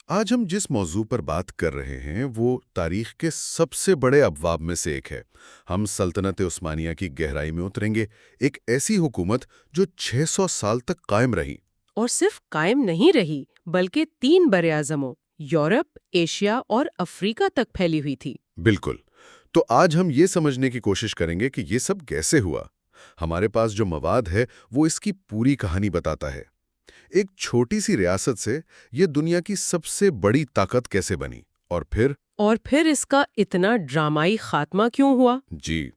آج ہم جس موضوع پر بات کر رہے ہیں وہ تاریخ کے سب سے بڑے ابواب میں سے ایک ہے۔ ہم سلطنت عثمانیہ کی گہرائی میں اتریں گے، ایک ایسی حکومت جو 600 سال تک قائم رہی۔ اور صرف قائم نہیں رہی بلکہ 3 براعظموں یورپ، ایشیا اور افریقہ تک پھیلی ہوئی تھی۔ بالکل۔ تو آج ہم یہ سمجھنے کی کوشش کریں گے کہ یہ سب کیسے ہوا۔ ہمارے پاس جو مواد ہے وہ اس کی پوری کہانی بتاتا ہے۔ ایک چھوٹی سی ریاست سے یہ دنیا کی سب سے بڑی طاقت کیسے بنی، اور پھر اس کا اتنا ڈرامائی خاتمہ کیوں ہوا؟ جی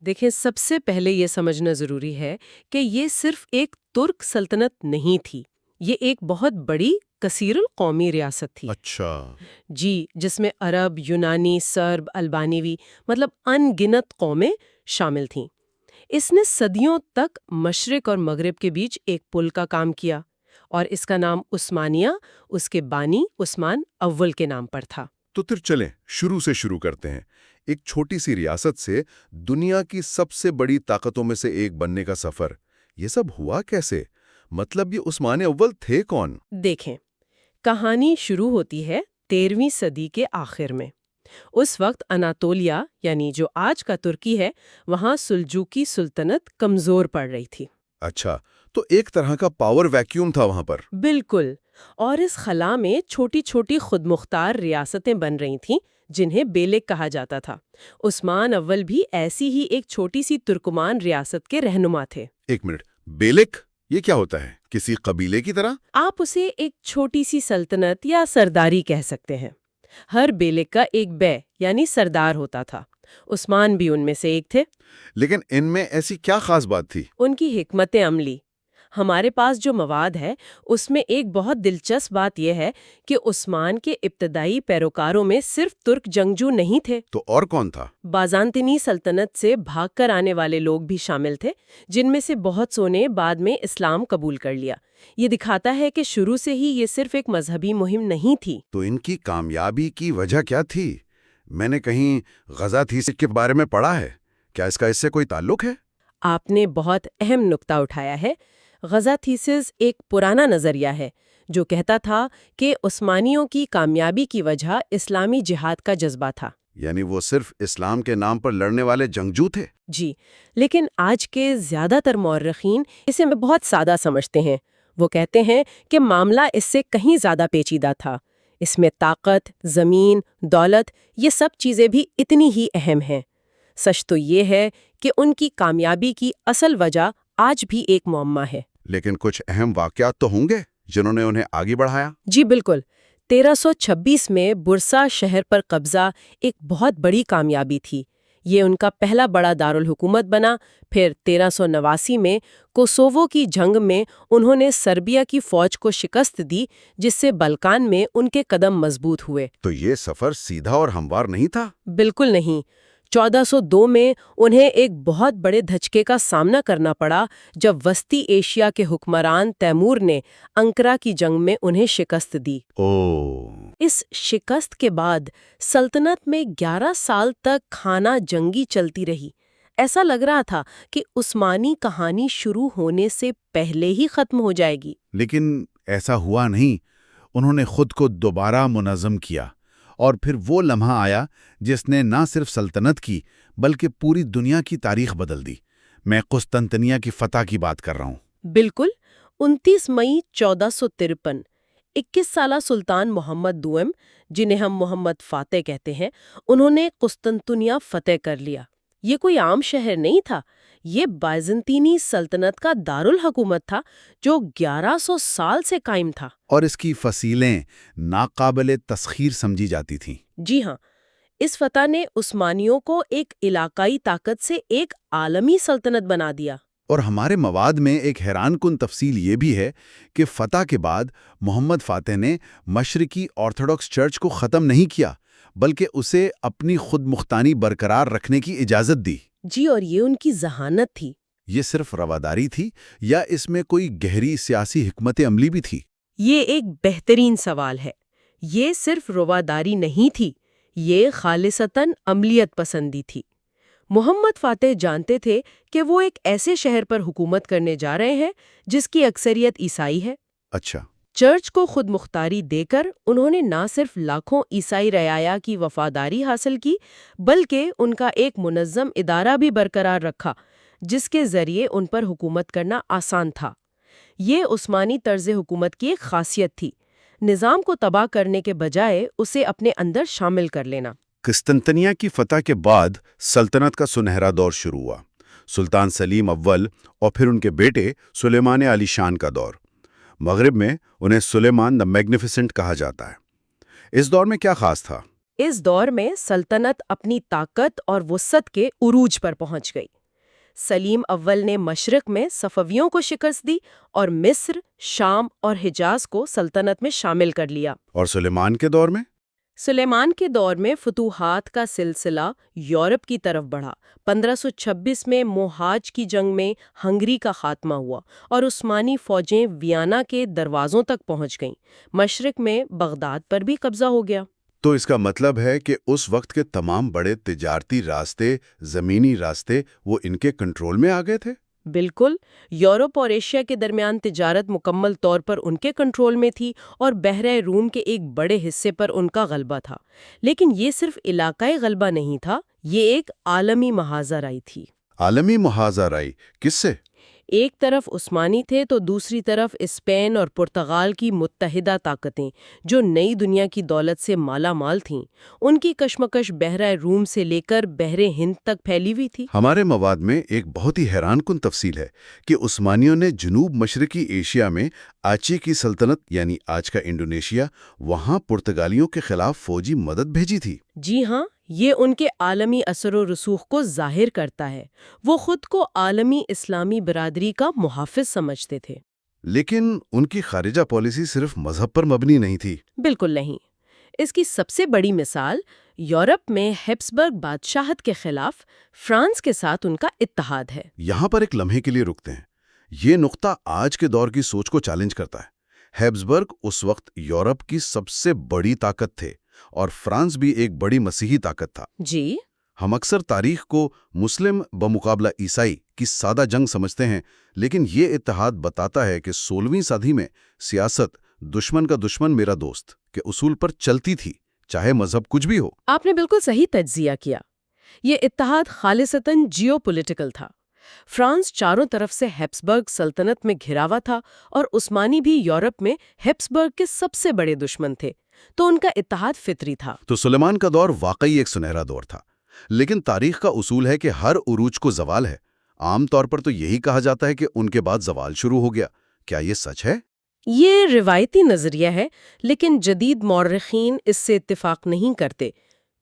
دیکھیں، سب سے پہلے یہ سمجھنا ضروری ہے کہ یہ صرف ایک ترک سلطنت نہیں تھی، یہ ایک بہت بڑی کثیر القومی ریاست تھی۔ اچھا۔ جی، جس میں عرب، یونانی، سرب، البانوی مطلب ان گنت قومیں شامل تھیں۔ اس نے صدیوں تک مشرق اور مغرب کے بیچ ایک پل کا کام کیا، اور اس کا نام عثمانیہ اس کے بانی عثمان اول کے نام پر تھا۔ تو پھر چلیں شروع سے شروع کرتے ہیں۔ ایک چھوٹی سی ریاست سے دنیا کی سب سے بڑی طاقتوں میں سے ایک بننے کا سفر، یہ سب ہوا کیسے؟ مطلب یہ عثمان اول تھے کون؟ دیکھیں، کہانی شروع ہوتی ہے 13ویں صدی کے آخر میں۔ اس وقت اناطولیہ یعنی جو آج کا ترکی ہے، وہاں سلجوقی سلطنت کمزور پڑ رہی تھی۔ اچھا، تو ایک طرح کا پاور ویکیوم تھا وہاں پر۔ بالکل، اور اس خلا میں چھوٹی چھوٹی خود مختار ریاستیں بن رہی تھیں جنہیں بیلک کہا جاتا تھا۔ عثمان اول بھی ایسی ہی ایک چھوٹی سی ترکمان ریاست کے رہنما تھے۔ ایک منٹ، بیلک یہ کیا ہوتا ہے؟ کسی قبیلے کی طرح؟ آپ اسے ایک چھوٹی سی سلطنت یا سرداری کہہ سکتے ہیں۔ ہر بیلک کا ایک بے یعنی سردار ہوتا تھا۔ عثمان بھی ان میں سے ایک تھے۔ لیکن ان میں ایسی کیا خاص بات تھی؟ ان کی حکمت عملی۔ ہمارے پاس جو مواد ہے اس میں ایک بہت دلچسپ بات یہ ہے کہ عثمان کے ابتدائی پیروکاروں میں صرف ترک جنگجو نہیں تھے۔ تو اور کون تھا؟ بازانطینی سلطنت سے بھاگ کر آنے والے لوگ بھی شامل تھے، جن میں سے بہت سو نے بعد میں اسلام قبول کر لیا۔ یہ دکھاتا ہے کہ شروع سے ہی یہ صرف ایک مذہبی مہم نہیں تھی۔ تو ان کی کامیابی کی وجہ کیا تھی؟ میں نے کہیں غزہ تھیس کے بارے میں پڑھا ہے، کیا اس سے کوئی تعلق ہے؟ آپ نے بہت اہم نقطہ اٹھایا ہے۔ غزہ تھیسس ایک پرانا نظریہ ہے جو کہتا تھا کہ عثمانیوں کی کامیابی کی وجہ اسلامی جہاد کا جذبہ تھا۔ یعنی وہ صرف اسلام کے نام پر لڑنے والے جنگجو تھے؟ جی، لیکن آج کے زیادہ تر مورخین اسے بہت سادہ سمجھتے ہیں۔ وہ کہتے ہیں کہ معاملہ اس سے کہیں زیادہ پیچیدہ تھا۔ اس میں طاقت، زمین، دولت، یہ سب چیزیں بھی اتنی ہی اہم ہیں۔ سچ تو یہ ہے کہ ان کی کامیابی کی اصل وجہ آج بھی ایک معمہ ہے۔ لیکن کچھ اہم واقعات تو ہوں گے جنہوں نے انہیں آگے بڑھایا؟ جی بالکل۔ 1326 میں برسا شہر پر قبضہ ایک بہت بڑی کامیابی تھی۔ یہ ان کا پہلا بڑا دارالحکومت بنا۔ پھر 1389 میں کوسوو کی جنگ میں انہوں نے سربیا کی فوج کو شکست دی، جس سے بلکان میں ان کے قدم مضبوط ہوئے۔ تو یہ سفر سیدھا اور ہموار نہیں تھا؟ بالکل نہیں۔ 1402 میں انہیں ایک بہت بڑے دھچکے کا سامنا کرنا پڑا جب وسطی ایشیا کے حکمران تیمور نے انکرا کی جنگ میں انہیں شکست دی۔ اس شکست کے بعد سلطنت میں 11 سال تک خانہ جنگی چلتی رہی۔ ایسا لگ رہا تھا کہ عثمانی کہانی شروع ہونے سے پہلے ہی ختم ہو جائے گی۔ لیکن ایسا ہوا نہیں۔ انہوں نے خود کو دوبارہ منظم کیا، اور پھر وہ لمحہ آیا جس نے نہ صرف سلطنت کی بلکہ پوری دنیا کی تاریخ بدل دی۔ میں قسطنطنیہ کی فتح کی بات کر رہا ہوں۔ بالکل۔ 29 مئی 1453 21 سالہ سلطان محمد دوئم، جنہیں ہم محمد فاتح کہتے ہیں، انہوں نے قسطنطنیہ فتح کر لیا۔ یہ کوئی عام شہر نہیں تھا، یہ بائزنطینی سلطنت کا دارالحکومت تھا جو 1100 سال سے قائم تھا۔ اور اس کی فصیلیں ناقابل تسخیر سمجھی جاتی تھیں۔ جی ہاں، اس فتح نے عثمانیوں کو ایک علاقائی طاقت سے ایک عالمی سلطنت بنا دیا۔ اور ہمارے مواد میں ایک حیران کن تفصیل یہ بھی ہے کہ فتح کے بعد محمد فاتح نے مشرقی آرتھوڈاکس چرچ کو ختم نہیں کیا، بلکہ اسے اپنی خود مختاری برقرار رکھنے کی اجازت دی۔ جی، اور یہ ان کی ذہانت تھی۔ یہ صرف رواداری تھی یا اس میں کوئی گہری سیاسی حکمت عملی بھی تھی؟ یہ ایک بہترین سوال ہے۔ یہ صرف رواداری نہیں تھی، یہ خالصتاً عملیت پسندی تھی۔ محمد فاتح جانتے تھے کہ وہ ایک ایسے شہر پر حکومت کرنے جا رہے ہیں جس کی اکثریت عیسائی ہے۔ اچھا۔ چرچ کو خود مختاری دے کر انہوں نے نہ صرف لاکھوں عیسائی رعایا کی وفاداری حاصل کی بلکہ ان کا ایک منظم ادارہ بھی برقرار رکھا جس کے ذریعے ان پر حکومت کرنا آسان تھا۔ یہ عثمانی طرز حکومت کی ایک خاصیت تھی، نظام کو تباہ کرنے کے بجائے اسے اپنے اندر شامل کر لینا۔ قسطنطنیہ کی فتح کے بعد سلطنت کا سنہرا دور شروع ہوا۔ سلطان سلیم اول اور پھر ان کے بیٹے سلیمان علی شان کا دور۔ مغرب میں انہیں سلیمان دی میگنیفیسنٹ کہا جاتا ہے۔ اس دور میں کیا خاص تھا؟ اس دور میں سلطنت اپنی طاقت اور وسعت کے عروج پر پہنچ گئی۔ سلیم اول نے مشرق میں صفویوں کو شکست دی اور مصر، شام اور حجاز کو سلطنت میں شامل کر لیا۔ اور سلیمان کے دور میں؟ سلیمان کے دور میں فتوحات کا سلسلہ یورپ کی طرف بڑھا۔ 1526 میں موہاج کی جنگ میں ہنگری کا خاتمہ ہوا اور عثمانی فوجیں ویانا کے دروازوں تک پہنچ گئیں۔ مشرق میں بغداد پر بھی قبضہ ہو گیا۔ تو اس کا مطلب ہے کہ اس وقت کے تمام بڑے تجارتی راستے، زمینی راستے، وہ ان کے کنٹرول میں آ گئے تھے؟ بالکل، یورپ اور ایشیا کے درمیان تجارت مکمل طور پر ان کے کنٹرول میں تھی اور بحیرہ روم کے ایک بڑے حصے پر ان کا غلبہ تھا۔ لیکن یہ صرف علاقائی غلبہ نہیں تھا، یہ ایک عالمی محاذ رائی تھی۔ عالمی محاذ رائی کس سے؟ ایک طرف عثمانی تھے تو دوسری طرف اسپین اور پرتگال کی متحدہ طاقتیں جو نئی دنیا کی دولت سے مالا مال تھیں۔ ان کی کشمکش بحیرہ روم سے لے کر بحر ہند تک پھیلی ہوئی تھی۔ ہمارے مواد میں ایک بہت ہی حیران کن تفصیل ہے کہ عثمانیوں نے جنوب مشرقی ایشیا میں آچی کی سلطنت یعنی آج کا انڈونیشیا، وہاں پرتگالیوں کے خلاف فوجی مدد بھیجی تھی۔ جی ہاں، یہ ان کے عالمی اثر و رسوخ کو ظاہر کرتا ہے۔ وہ خود کو عالمی اسلامی برادری کا محافظ سمجھتے تھے۔ لیکن ان کی خارجہ پالیسی صرف مذہب پر مبنی نہیں تھی۔ بالکل نہیں۔ اس کی سب سے بڑی مثال یورپ میں ہیپسبرگ بادشاہت کے خلاف فرانس کے ساتھ ان کا اتحاد ہے۔ یہاں پر ایک لمحے کے لیے رکتے ہیں۔ یہ نقطہ آج کے دور کی سوچ کو چیلنج کرتا ہے۔ ہیپسبرگ اس وقت یورپ کی سب سے بڑی طاقت تھے اور فرانس بھی ایک بڑی مسیحی طاقت تھا۔ جی، ہم اکثر تاریخ کو مسلم بمقابلہ عیسائی کی سادہ جنگ سمجھتے ہیں، لیکن یہ اتحاد بتاتا ہے کہ 16ویں صدی میں سیاست دشمن کا دشمن میرا دوست کے اصول پر چلتی تھی، چاہے مذہب کچھ بھی ہو۔ آپ نے بالکل صحیح تجزیہ کیا۔ یہ اتحاد خالصتاً جیو پولیٹیکل تھا۔ فرانس چاروں طرف سے ہیپسبرگ سلطنت میں گھرا ہوا تھا اور عثمانی بھی یورپ میں ہیپسبرگ کے سب سے بڑے دشمن تھے، تو ان کا اتحاد فطری تھا۔ تو سلیمان کا دور واقعی ایک سنہرا دور تھا، لیکن تاریخ کا اصول ہے کہ ہر عروج کو زوال ہے۔ عام طور پر تو یہی کہا جاتا ہے کہ ان کے بعد زوال شروع ہو گیا۔ کیا یہ سچ ہے؟ یہ روایتی نظریہ ہے، لیکن جدید مورخین اس سے اتفاق نہیں کرتے۔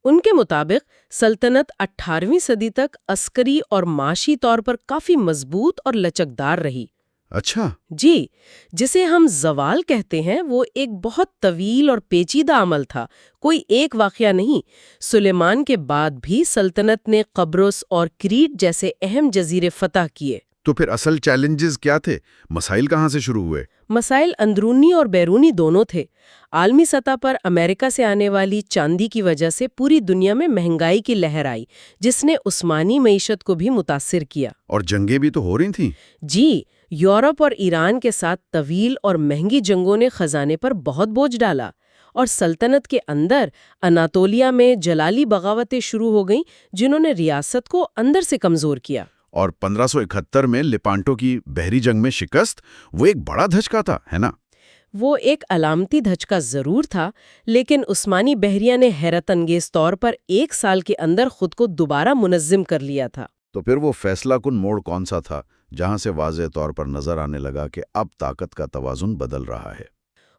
ان کے مطابق سلطنت 18ویں صدی تک عسکری اور معاشی طور پر کافی مضبوط اور لچکدار رہی۔ اچھا، جی، جسے ہم زوال کہتے ہیں وہ ایک بہت طویل اور پیچیدہ عمل تھا، کوئی ایک واقعہ نہیں۔ سلیمان کے بعد بھی سلطنت نے قبرص اور کریٹ جیسے اہم جزیرے فتح کیے۔ تو پھر اصل چیلنجز کیا تھے؟ مسائل کہاں سے شروع ہوئے؟ مسائل اندرونی اور بیرونی دونوں تھے۔ عالمی سطح پر امریکہ سے آنے والی چاندی کی وجہ سے پوری دنیا میں مہنگائی کی لہر آئی، جس نے عثمانی معیشت کو بھی متاثر کیا۔ اور جنگیں بھی تو ہو رہی تھیں۔ جی، یورپ اور ایران کے ساتھ طویل اور مہنگی جنگوں نے خزانے پر بہت بوجھ ڈالا، اور سلطنت کے اندر اناطولیہ میں جلالی بغاوتیں شروع ہو گئیں جنہوں نے ریاست کو اندر سے کمزور کیا۔ اور 1571 میں لیپانٹو کی بحری جنگ میں شکست، وہ ایک بڑا دھچکا تھا، ہے نا؟ وہ ایک علامتی دھچکا ضرور تھا، لیکن عثمانی بحریہ نے حیرت انگیز طور پر 1 سال کے اندر خود کو دوبارہ منظم کر لیا تھا۔ تو پھر وہ فیصلہ کن موڑ کون سا تھا جہاں سے واضح طور پر نظر آنے لگا کہ اب طاقت کا توازن بدل رہا ہے؟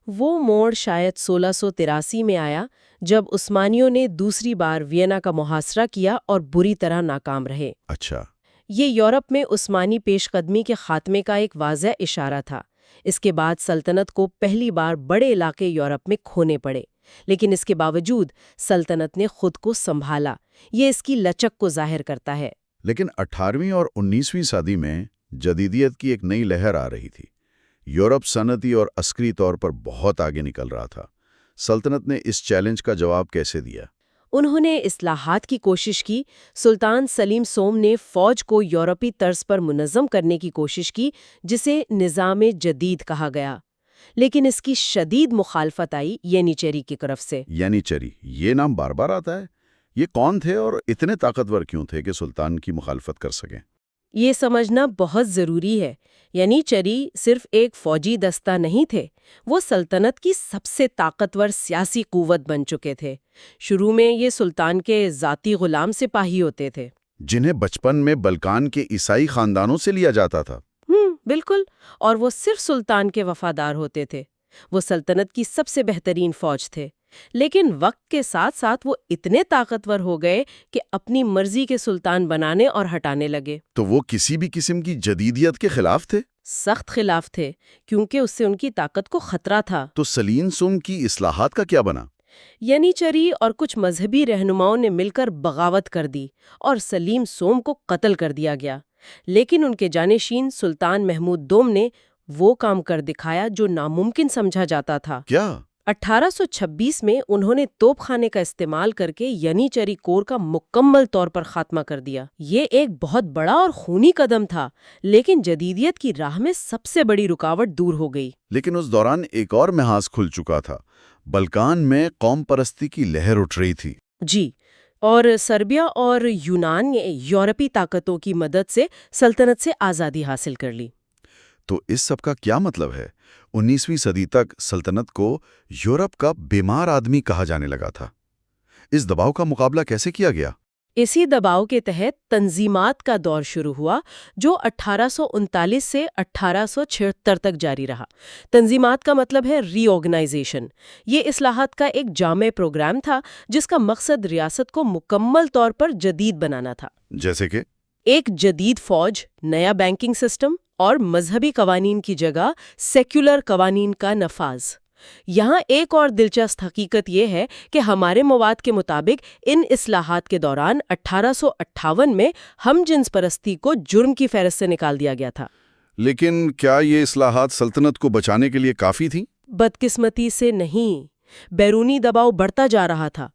وہ موڑ شاید 1683 میں آیا، جب عثمانیوں نے دوسری بار وینا کا محاصرہ کیا اور بری طرح ناکام رہے۔ اچھا، یہ یورپ میں عثمانی پیش قدمی کے خاتمے کا ایک واضح اشارہ تھا۔ اس کے بعد سلطنت کو پہلی بار بڑے علاقے یورپ میں کھونے پڑے، لیکن اس کے باوجود سلطنت نے خود کو سنبھالا۔ یہ اس کی لچک کو ظاہر کرتا ہے۔ لیکن 18ویں اور 19ویں صدی میں جدیدیت کی ایک نئی لہر آ رہی تھی۔ یورپ صنعتی اور عسکری طور پر بہت آگے نکل رہا تھا۔ سلطنت نے اس چیلنج کا جواب کیسے دیا؟ انہوں نے اصلاحات کی کوشش کی۔ سلطان سلیم سوم نے فوج کو یورپی طرز پر منظم کرنے کی کوشش کی، جسے نظام جدید کہا گیا۔ لیکن اس کی شدید مخالفت آئی ینیچری کی طرف سے۔ یانیچری، یہ نام بار بار آتا ہے۔ یہ کون تھے اور اتنے طاقتور کیوں تھے کہ سلطان کی مخالفت کر سکیں؟ یہ سمجھنا بہت ضروری ہے۔ ینیچری صرف ایک فوجی دستہ نہیں تھے، وہ سلطنت کی سب سے طاقتور سیاسی قوت بن چکے تھے۔ شروع میں یہ سلطان کے ذاتی غلام سپاہی ہوتے تھے، جنہیں بچپن میں بلکان کے عیسائی خاندانوں سے لیا جاتا تھا۔ بالکل، اور وہ صرف سلطان کے وفادار ہوتے تھے۔ وہ سلطنت کی سب سے بہترین فوج تھے، لیکن وقت کے ساتھ ساتھ وہ اتنے طاقتور ہو گئے کہ اپنی مرضی کے سلطان بنانے اور ہٹانے لگے۔ تو وہ کسی بھی قسم کی جدیدیت کے خلاف تھے؟ سخت خلاف تھے، کیونکہ اس سے ان کی طاقت کو خطرہ تھا۔ تو سلیم سوم کی اصلاحات کا کیا بنا؟ ینیچری اور کچھ مذہبی رہنماؤں نے مل کر بغاوت کر دی اور سلیم سوم کو قتل کر دیا گیا، لیکن ان کے جانشین سلطان محمود دوم نے وہ کام کر دکھایا جو ناممکن سمجھا جاتا تھا۔ کیا؟ 1826 میں انہوں نے توپ خانے کا استعمال کر کے ینیچری کور کا مکمل طور پر خاتمہ کر دیا۔ یہ ایک بہت بڑا اور خونی قدم تھا، لیکن جدیدیت کی راہ میں سب سے بڑی رکاوٹ دور ہو گئی۔ لیکن اس دوران ایک اور محاذ کھل چکا تھا۔ بلکان میں قوم پرستی کی لہر اٹھ رہی تھی۔ جی، اور سربیا اور یونان نے یورپی طاقتوں کی مدد سے سلطنت سے آزادی حاصل کر لی۔ تو اس سب کا کیا مطلب ہے؟ 19ویں صدی تک سلطنت کو یورپ کا بیمار آدمی کہا جانے لگا تھا۔ اس دباؤ کا مقابلہ کیسے کیا گیا؟ اسی دباؤ کے تحت تنظیمات کا دور شروع ہوا جو 1839 سے 1876 تک جاری رہا۔ تنظیمات کا مطلب ہے ری آرگنائزیشن۔ یہ اصلاحات کا ایک جامع پروگرام تھا جس کا مقصد ریاست کو مکمل طور پر جدید بنانا تھا۔ جیسے کہ ایک جدید فوج، نیا بینکنگ سسٹم اور مذہبی قوانین کی جگہ سیکولر قوانین کا نفاذ۔ یہاں ایک اور دلچسپ حقیقت یہ ہے کہ ہمارے مواد کے مطابق ان اصلاحات کے دوران 1858 میں ہم جنس پرستی کو جرم کی فہرست سے نکال دیا گیا تھا۔ لیکن کیا یہ اصلاحات سلطنت کو بچانے کے لیے کافی تھیں؟ بدقسمتی سے نہیں، بیرونی دباؤ بڑھتا جا رہا تھا۔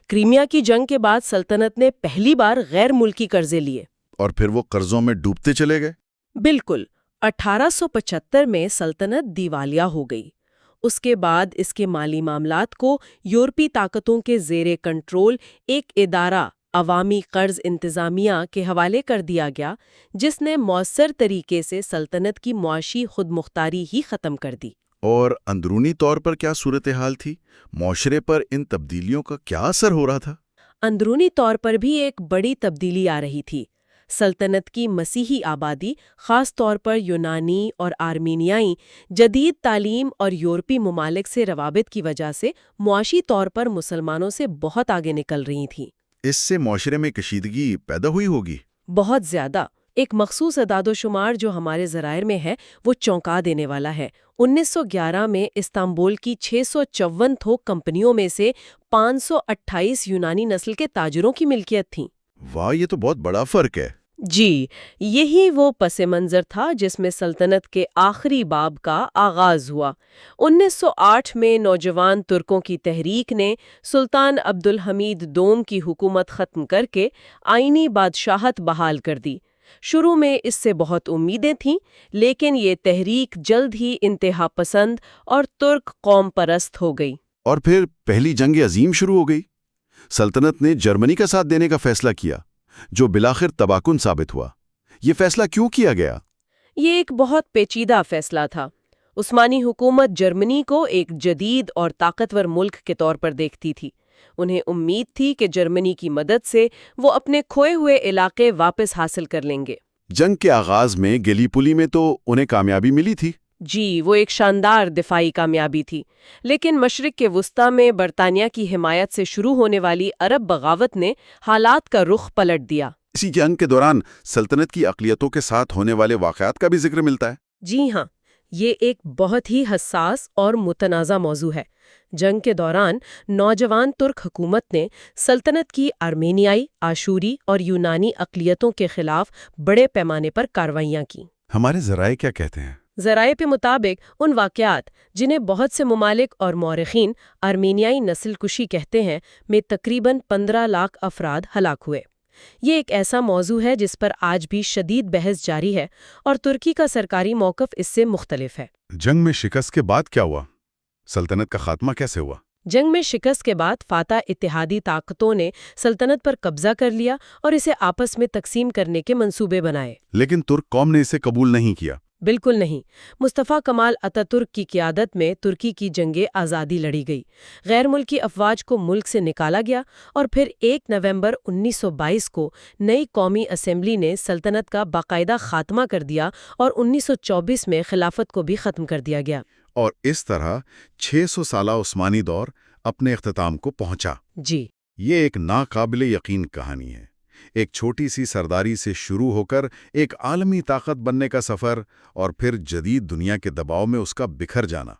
کرائمیا کی جنگ کے بعد سلطنت نے پہلی بار غیر ملکی قرضے لیے، اور پھر وہ قرضوں میں ڈوبتے چلے گئے۔ بالکل، 1875 میں سلطنت دیوالیہ ہو گئی۔ اس کے بعد اس کے مالی معاملات کو یورپی طاقتوں کے زیر کنٹرول ایک ادارہ عوامی قرض انتظامیہ کے حوالے کر دیا گیا، جس نے مؤثر طریقے سے سلطنت کی معاشی خود مختاری ہی ختم کر دی۔ اور اندرونی طور پر کیا صورتحال تھی؟ معاشرے پر ان تبدیلیوں کا کیا اثر ہو رہا تھا؟ اندرونی طور پر بھی ایک بڑی تبدیلی آ رہی تھی۔ سلطنت کی مسیحی آبادی، خاص طور پر یونانی اور آرمینیائی، جدید تعلیم اور یورپی ممالک سے روابط کی وجہ سے معاشی طور پر مسلمانوں سے بہت آگے نکل رہی تھیں۔ اس سے معاشرے میں کشیدگی پیدا ہوئی ہوگی۔ بہت زیادہ۔ ایک مخصوص اعداد و شمار جو ہمارے ذرائع میں ہے وہ چونکا دینے والا ہے۔ 1911 میں استنبول کی 654 تھوک کمپنیوں میں سے 528 یونانی نسل کے تاجروں کی ملکیت تھیں۔ واہ، یہ تو بہت بڑا فرق ہے۔ جی، یہی وہ پس منظر تھا جس میں سلطنت کے آخری باب کا آغاز ہوا۔ 1908 میں نوجوان ترکوں کی تحریک نے سلطان عبدالحمید دوم کی حکومت ختم کر کے آئینی بادشاہت بحال کر دی۔ شروع میں اس سے بہت امیدیں تھیں، لیکن یہ تحریک جلد ہی انتہا پسند اور ترک قوم پرست ہو گئی۔ اور پھر پہلی جنگ عظیم شروع ہو گئی۔ سلطنت نے جرمنی کا ساتھ دینے کا فیصلہ کیا، جو بالآخر تباہ کن ثابت ہوا۔ یہ فیصلہ کیوں کیا گیا؟ یہ ایک بہت پیچیدہ فیصلہ تھا۔ عثمانی حکومت جرمنی کو ایک جدید اور طاقتور ملک کے طور پر دیکھتی تھی۔ انہیں امید تھی کہ جرمنی کی مدد سے وہ اپنے کھوئے ہوئے علاقے واپس حاصل کر لیں گے۔ جنگ کے آغاز میں گلی پلی میں تو انہیں کامیابی ملی تھی۔ جی، وہ ایک شاندار دفاعی کامیابی تھی، لیکن مشرق کے وسطی میں برطانیہ کی حمایت سے شروع ہونے والی عرب بغاوت نے حالات کا رخ پلٹ دیا۔ اسی جنگ کے دوران سلطنت کی اقلیتوں کے ساتھ ہونے والے واقعات کا بھی ذکر ملتا ہے۔ جی ہاں، یہ ایک بہت ہی حساس اور متنازع موضوع ہے۔ جنگ کے دوران نوجوان ترک حکومت نے سلطنت کی آرمینیائی، آشوری اور یونانی اقلیتوں کے خلاف بڑے پیمانے پر کارروائیاں کیں۔ ہمارے ذرائع کیا کہتے ہیں؟ ذرائع کے مطابق ان واقعات جنہیں بہت سے ممالک اور مورخین آرمینیائی نسل کشی کہتے ہیں میں تقریباً 15 لاکھ افراد ہلاک ہوئے۔ یہ ایک ایسا موضوع ہے جس پر آج بھی شدید بحث جاری ہے اور ترکی کا سرکاری موقف اس سے مختلف ہے۔ جنگ میں شکست کے بعد کیا ہوا؟ سلطنت کا خاتمہ کیسے ہوا؟ جنگ میں شکست کے بعد فاتح اتحادی طاقتوں نے سلطنت پر قبضہ کر لیا اور اسے آپس میں تقسیم کرنے کے منصوبے بنائے۔ لیکن ترک قوم نے اسے قبول نہیں کیا۔ بالکل نہیں۔ مصطفیٰ کمال اتاتürk کی قیادت میں ترکی کی جنگ آزادی لڑی گئی، غیر ملکی افواج کو ملک سے نکالا گیا اور پھر 1 نومبر 1922 کو نئی قومی اسمبلی نے سلطنت کا باقاعدہ خاتمہ کر دیا اور 1924 میں خلافت کو بھی ختم کر دیا گیا۔ اور اس طرح 600 سالہ عثمانی دور اپنے اختتام کو پہنچا۔ جی، یہ ایک ناقابل یقین کہانی ہے، ایک چھوٹی سی سرداری سے شروع ہو کر ایک عالمی طاقت بننے کا سفر اور پھر جدید دنیا کے دباؤ میں اس کا بکھر جانا۔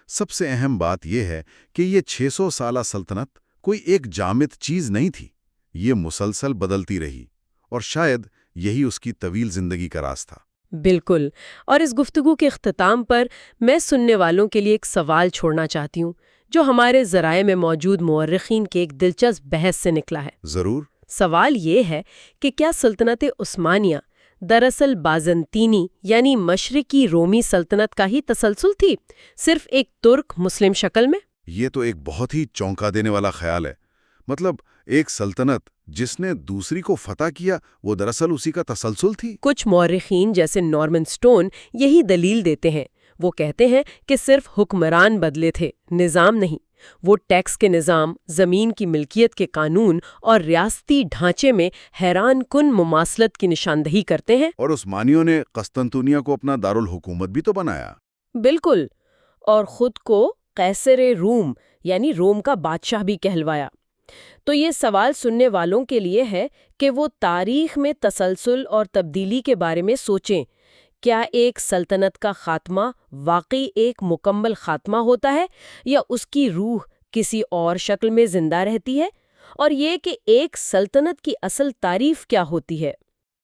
سب سے اہم بات یہ ہے کہ یہ 600 سالہ سلطنت کوئی ایک جامد چیز نہیں تھی، یہ مسلسل بدلتی رہی اور شاید یہی اس کی طویل زندگی کا راز تھا۔ بالکل۔ اور اس گفتگو کے اختتام پر میں سننے والوں کے لیے ایک سوال چھوڑنا چاہتی ہوں جو ہمارے ذرائع میں موجود مورخین کے ایک دلچسپ بحث سے نکلا ہے۔ ضرور۔ سوال یہ ہے کہ کیا سلطنت عثمانیہ دراصل بازنطینی یعنی مشرقی رومی سلطنت کا ہی تسلسل تھی، صرف ایک ترک مسلم شکل میں؟ یہ تو ایک بہت ہی چونکا دینے والا خیال ہے۔ مطلب ایک سلطنت جس نے دوسری کو فتح کیا وہ دراصل اسی کا تسلسل تھی؟ کچھ مورخین جیسے نارمن سٹون یہی دلیل دیتے ہیں۔ وہ کہتے ہیں کہ صرف حکمران بدلے تھے، نظام نہیں۔ وہ ٹیکس کے نظام، زمین کی ملکیت کے قانون اور ریاستی ڈھانچے میں حیران کن مماثلت کی نشاندہی کرتے ہیں۔ اور عثمانیوں نے قسطنطنیہ کو اپنا دارالحکومت بھی تو بنایا۔ بالکل، اور خود کو قیصر روم یعنی روم کا بادشاہ بھی کہلوایا۔ تو یہ سوال سننے والوں کے لیے ہے کہ وہ تاریخ میں تسلسل اور تبدیلی کے بارے میں سوچیں۔ کیا ایک سلطنت کا خاتمہ واقعی ایک مکمل خاتمہ ہوتا ہے یا اس کی روح کسی اور شکل میں زندہ رہتی ہے؟ اور یہ کہ ایک سلطنت کی اصل تعریف کیا ہوتی ہے؟